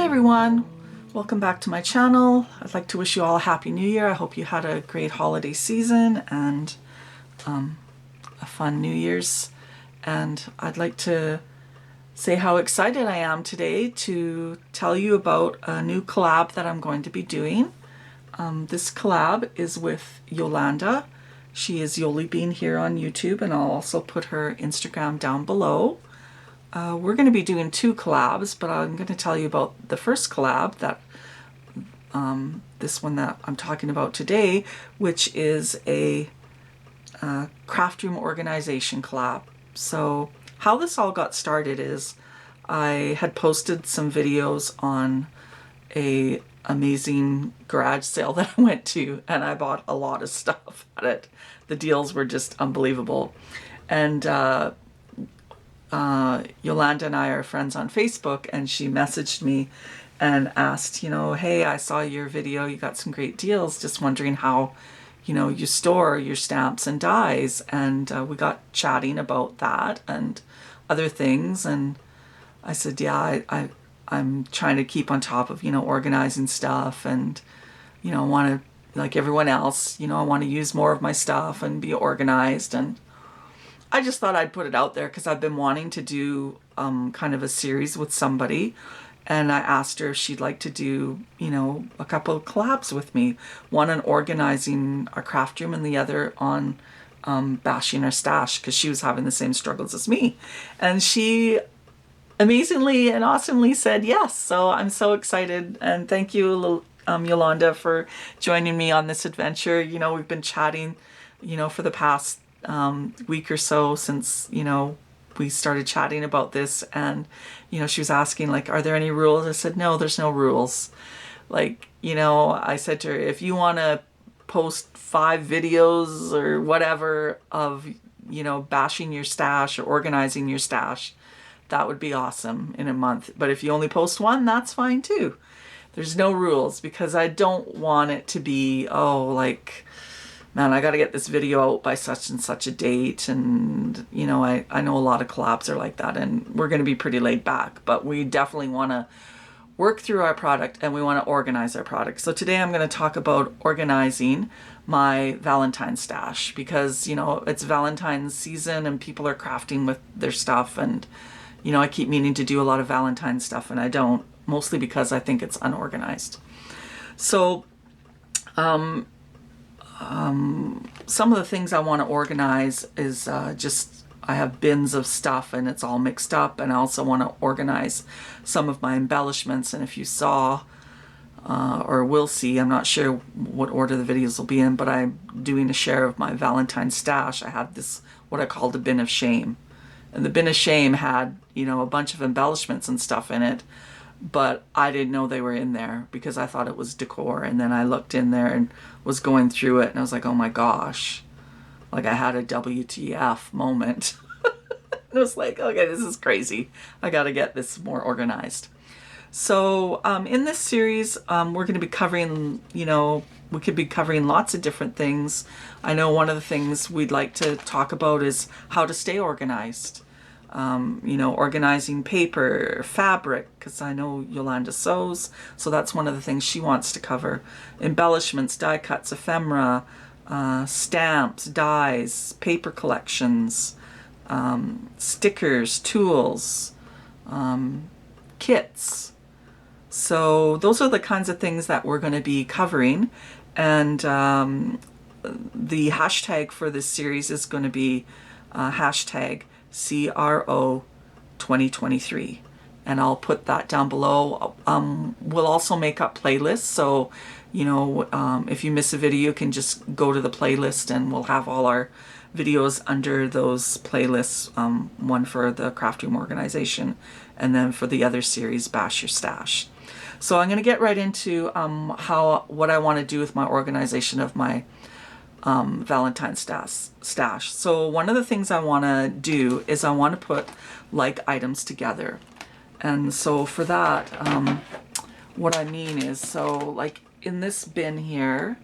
Hi everyone, welcome back to my channel. I'd like to wish you all a happy new year. I hope you had a great holiday season and a fun New Year's. And I'd like to say how excited I am today to tell you about a new collab that I'm going to be doing. This collab is with Yolanda. She is Yoli Bean here on YouTube, and I'll also put her Instagram down below. We're going to be doing two collabs, but I'm going to tell you about the first collab, that this one that I'm talking about today, which is a craft room organization collab. So how this all got started is I had posted some videos on a amazing garage sale that I went to, and I bought a lot of stuff at it. The deals were just unbelievable. And Yolanda and I are friends on Facebook, and she messaged me and asked, hey, I saw your video, you got some great deals, just wondering how, you store your stamps and dies. And we got chatting about that and other things, and I said, yeah, I'm trying to keep on top of, organizing stuff, and, I want to, like everyone else, I want to use more of my stuff and be organized. And I just thought I'd put it out there because I've been wanting to do kind of a series with somebody, and I asked her if she'd like to do, a couple of collabs with me. One on organizing our craft room and the other on bashing our stash, because she was having the same struggles as me. And she amazingly and awesomely said yes. So I'm so excited, and thank you, Yolanda, for joining me on this adventure. We've been chatting, for the past week or so since, we started chatting about this, and, she was asking, like, are there any rules? I said, no, there's no rules. Like, I said to her, if you want to post 5 videos or whatever of, bashing your stash or organizing your stash, that would be awesome in a month. But if you only post 1, that's fine too. There's no rules, because I don't want it to be, like, man, I got to get this video out by such and such a date. And, I know a lot of collabs are like that, and we're going to be pretty laid back, but we definitely want to work through our product, and we want to organize our product. So today I'm going to talk about organizing my Valentine's stash, because, it's Valentine's season and people are crafting with their stuff. And, I keep meaning to do a lot of Valentine's stuff, and I don't, mostly because I think it's unorganized. So, some of the things I want to organize is I have bins of stuff and it's all mixed up, and I also want to organize some of my embellishments. And if you saw or will see, I'm not sure what order the videos will be in, but I'm doing a share of my Valentine's stash. I have this, what I called a bin of shame. And the bin of shame had, a bunch of embellishments and stuff in it, but I didn't know they were in there because I thought it was decor. And then I looked in there and was going through it, and I was like, oh my gosh, like I had a WTF moment. It was like, okay, this is crazy. I got to get this more organized. So in this series, we're going to be covering, we could be covering lots of different things. I know one of the things we'd like to talk about is how to stay organized. Organizing paper, fabric, because I know Yolanda sews, so that's one of the things she wants to cover. Embellishments, die cuts, ephemera, stamps, dies, paper collections, stickers, tools, kits. So those are the kinds of things that we're going to be covering. And the hashtag for this series is going to be hashtag CRO 2023, and I'll put that down below. We'll also make up playlists, so if you miss a video, you can just go to the playlist, and we'll have all our videos under those playlists, one for the craft room organization, and then for the other series, Bash Your Stash. So I'm going to get right into what I want to do with my organization of my Valentine's stash. So one of the things I want to do is I want to put like items together. And so for that, what I mean is, so like in this bin here,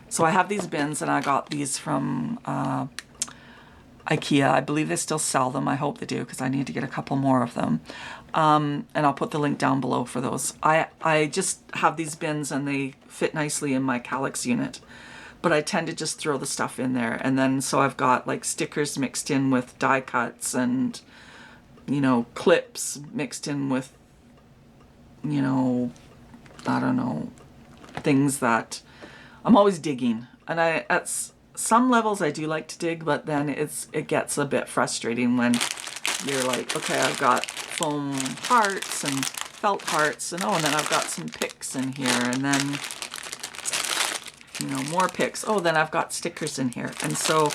so I have these bins, and I got these from IKEA. I believe they still sell them. I hope they do, because I need to get a couple more of them. and I'll put the link down below for those. I just have these bins and they fit nicely in my calyx unit, but I tend to just throw the stuff in there. And then so I've got like stickers mixed in with die cuts and, you know, clips mixed in with, you know, I don't know, things that I'm always digging. And at some levels I do like to dig, but then it gets a bit frustrating when you're like, okay, I've got foam hearts and felt hearts, and oh, and then I've got some picks in here, and then, you know, more picks. Oh, then I've got stickers in here. And so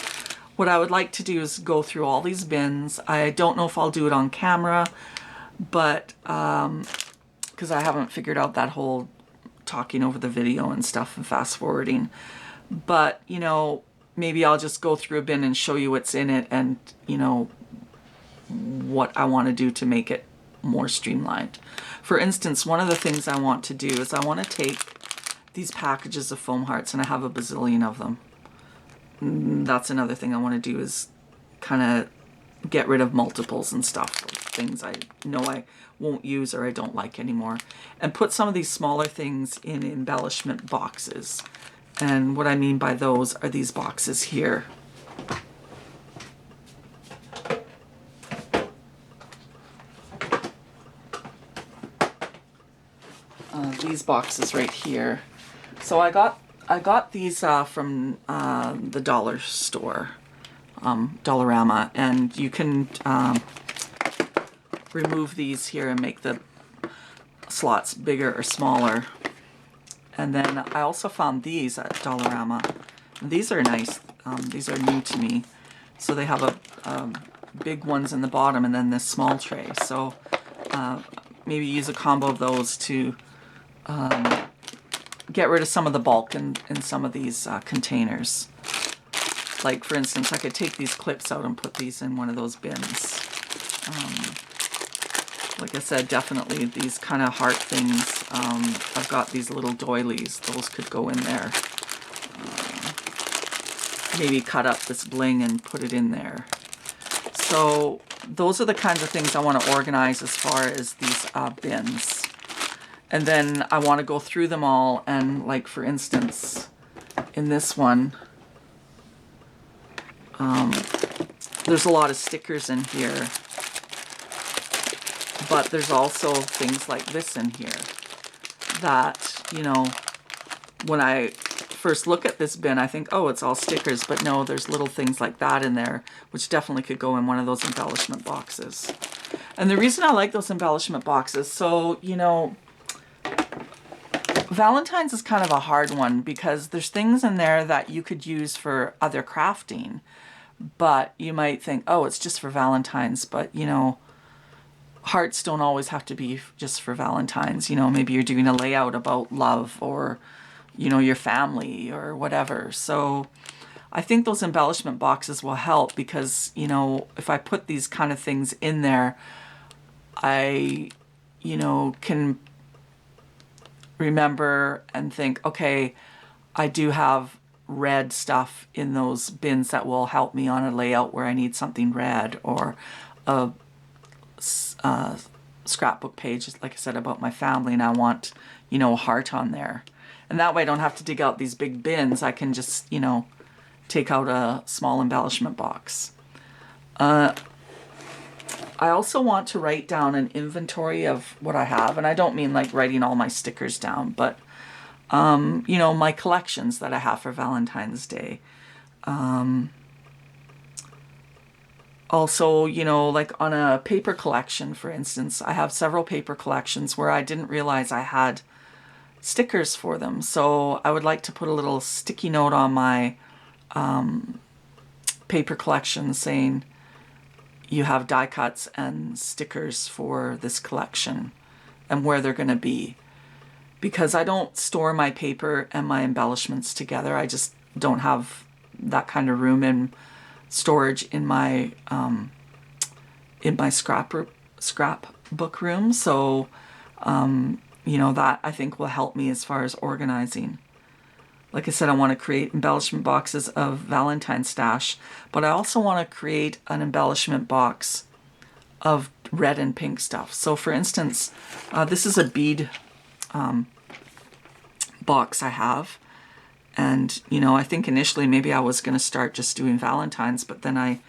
what I would like to do is go through all these bins. I don't know if I'll do it on camera, but because I haven't figured out that whole talking over the video and stuff and fast forwarding. But, you know, maybe I'll just go through a bin and show you what's in it and, you know, what I want to do to make it more streamlined. For instance, one of the things I want to do is I want to take these packages of foam hearts, and I have a bazillion of them. That's another thing I want to do, is kind of get rid of multiples and stuff, things I know I won't use or I don't like anymore, and put some of these smaller things in embellishment boxes. And what I mean by those are these boxes here. These boxes right here. So I got these from the dollar store, Dollarama, and you can remove these here and make the slots bigger or smaller. And then I also found these at Dollarama. These are nice. These are new to me. So they have a big ones in the bottom and then this small tray. So maybe use a combo of those to get rid of some of the bulk in some of these containers. Like, for instance, I could take these clips out and put these in one of those bins. Like I said, definitely these kind of heart things. I've got these little doilies. Those could go in there. Maybe cut up this bling and put it in there. So those are the kinds of things I want to organize as far as these bins. And then I want to go through them all, and like, for instance, in this one, there's a lot of stickers in here, but there's also things like this in here that, you know, when I first look at this bin, I think, oh, it's all stickers, but no, there's little things like that in there, which definitely could go in one of those embellishment boxes. And the reason I like those embellishment boxes, so, you know, Valentine's is kind of a hard one because there's things in there that you could use for other crafting, but you might think, oh, it's just for Valentine's, but, you know, hearts don't always have to be just for Valentine's. You know, maybe you're doing a layout about love or, you know, your family or whatever. So I think those embellishment boxes will help because, you know, if I put these kind of things in there, I, you know, can remember and think, okay, I do have red stuff in those bins that will help me on a layout where I need something red, or a scrapbook page, like I said, about my family, and I want, you know, a heart on there. And that way I don't have to dig out these big bins. I can just, you know, take out a small embellishment box. I also want to write down an inventory of what I have, and I don't mean like writing all my stickers down, but you know, my collections that I have for Valentine's Day. Also, you know, like on a paper collection, for instance, I have several paper collections where I didn't realize I had stickers for them. So I would like to put a little sticky note on my paper collection saying, you have die cuts and stickers for this collection and where they're going to be. Because I don't store my paper and my embellishments together. I just don't have that kind of room in storage in my scrapbook room. So, you know, that I think will help me as far as organizing. Like I said, I want to create embellishment boxes of Valentine's stash, but I also want to create an embellishment box of red and pink stuff. So for instance, this is a bead box I have. And, you know, I think initially maybe I was going to start just doing Valentine's, but then I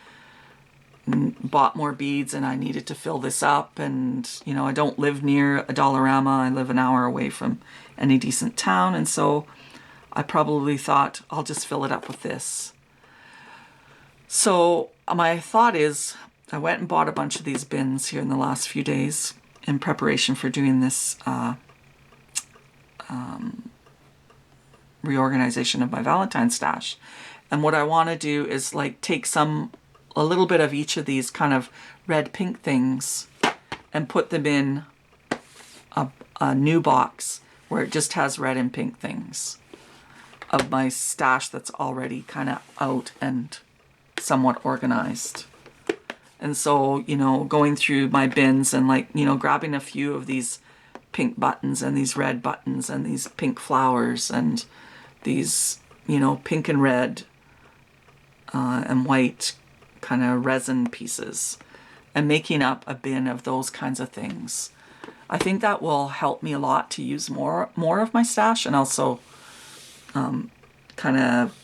bought more beads and I needed to fill this up. And, you know, I don't live near a Dollarama. I live an hour away from any decent town. And so I probably thought I'll just fill it up with this. So my thought is I went and bought a bunch of these bins here in the last few days in preparation for doing this reorganization of my Valentine's stash. And what I want to do is like take a little bit of each of these kind of red pink things and put them in a new box where it just has red and pink things of my stash that's already kind of out and somewhat organized. And so, you know, going through my bins and like, you know, grabbing a few of these pink buttons and these red buttons and these pink flowers and these, you know, pink and red and white kind of resin pieces and making up a bin of those kinds of things. I think that will help me a lot to use more of my stash and also kind of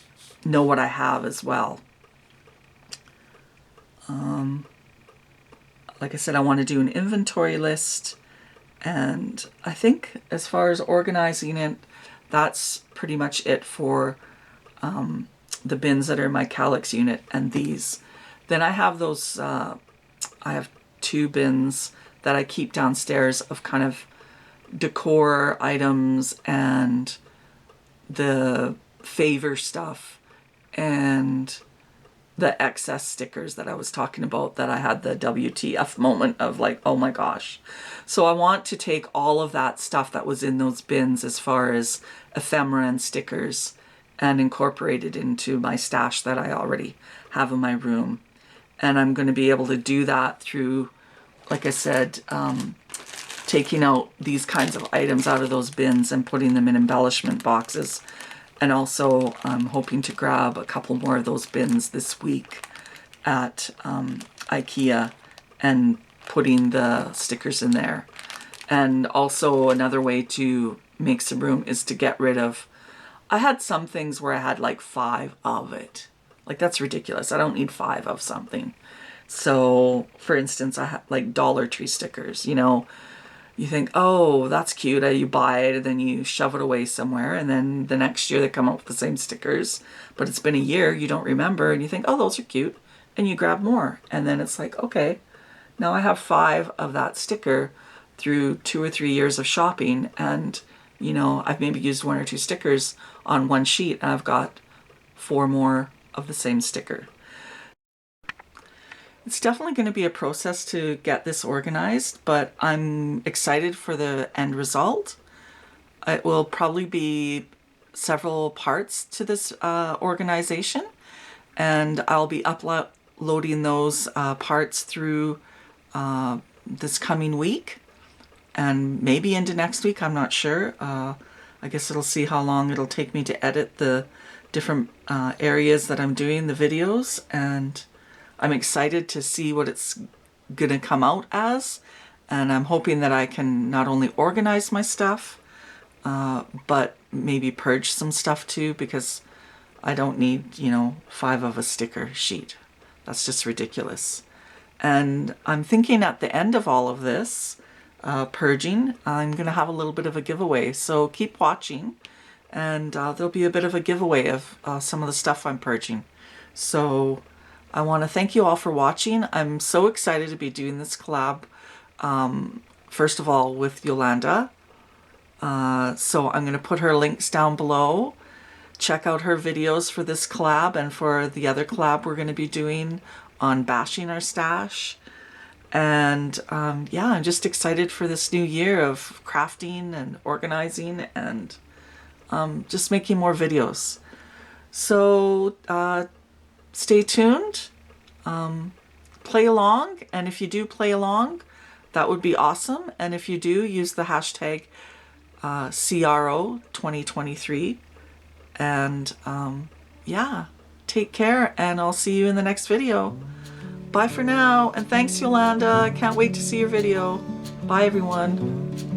know what I have as well. Like I said, I want to do an inventory list, and I think as far as organizing it, that's pretty much it for the bins that are in my Calyx unit and these. Then I have those, I have 2 bins that I keep downstairs of kind of decor items and the favor stuff and the excess stickers that I was talking about that I had the WTF moment of like, oh my gosh. So I want to take all of that stuff that was in those bins as far as ephemera and stickers and incorporate it into my stash that I already have in my room. And I'm going to be able to do that through, like I said, taking out these kinds of items out of those bins and putting them in embellishment boxes. And also I'm hoping to grab a couple more of those bins this week at IKEA and putting the stickers in there. And also another way to make some room is to get rid of, I had some things where I had like 5 of it. Like that's ridiculous. I don't need 5 of something. So for instance, I had like Dollar Tree stickers, you know. You think, oh, that's cute. You buy it and then you shove it away somewhere. And then the next year they come out with the same stickers. But it's been a year, you don't remember. And you think, oh, those are cute. And you grab more. And then it's like, okay, now I have 5 of that sticker through 2 or 3 years of shopping. And, you know, I've maybe used 1 or 2 stickers on one sheet. And I've got 4 more of the same sticker. It's definitely going to be a process to get this organized, but I'm excited for the end result. It will probably be several parts to this organization, and I'll be uploading those parts through this coming week and maybe into next week. I'm not sure. I guess it'll see how long it'll take me to edit the different areas that I'm doing the videos, and I'm excited to see what it's gonna come out as, and I'm hoping that I can not only organize my stuff, but maybe purge some stuff too, because I don't need, you know, 5 of a sticker sheet. That's just ridiculous. And I'm thinking at the end of all of this purging, I'm gonna have a little bit of a giveaway, so keep watching, and there'll be a bit of a giveaway of some of the stuff I'm purging. So I want to thank you all for watching. I'm so excited to be doing this collab, first of all, with Yolanda. So I'm going to put her links down below. Check out her videos for this collab and for the other collab we're going to be doing on bashing our stash. And yeah, I'm just excited for this new year of crafting and organizing and just making more videos. So stay tuned, play along, and if you do play along, that would be awesome. And if you do, use the hashtag CRO2023. And yeah, take care, and I'll see you in the next video. Bye for now, and thanks, Yolanda. I can't wait to see your video. Bye, everyone.